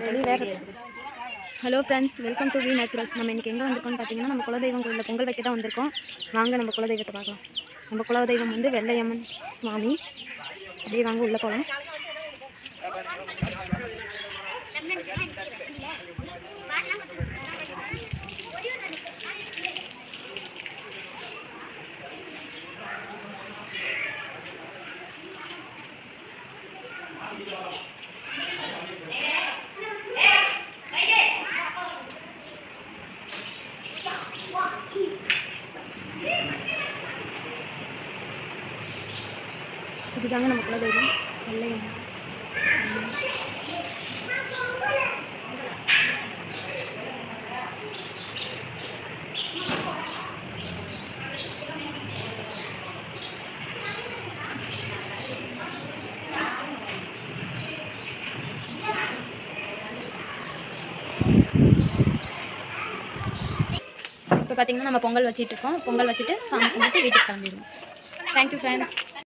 Hello friends, welcome to V Naturals. நம்ம இன்றைக்கி எங்கே வந்திருக்கோம்னு பார்த்தீங்கன்னா, நம்ம குலதெய்வம் கோயிலில் பொங்கல் வைக்க தான் வந்திருக்கோம். வாங்க நம்ம குலதெய்வத்தை பார்க்கலாம். நம்ம குலதெய்வம் வந்து வெள்ளையம்மன் சுவாமி. அப்படியே வாங்க உள்ள போகலாம். இதுதாங்க நம்ம குலதெய்வம் வெள்ளையம்மன். இப்போ பார்த்தீங்கன்னா நம்ம பொங்கல் வச்சுட்டு இருக்கோம். பொங்கல் வச்சுட்டு சாமி கும்பிட்டு வீட்டுக்கு கிளம்பிடுவோம். Thank you friends.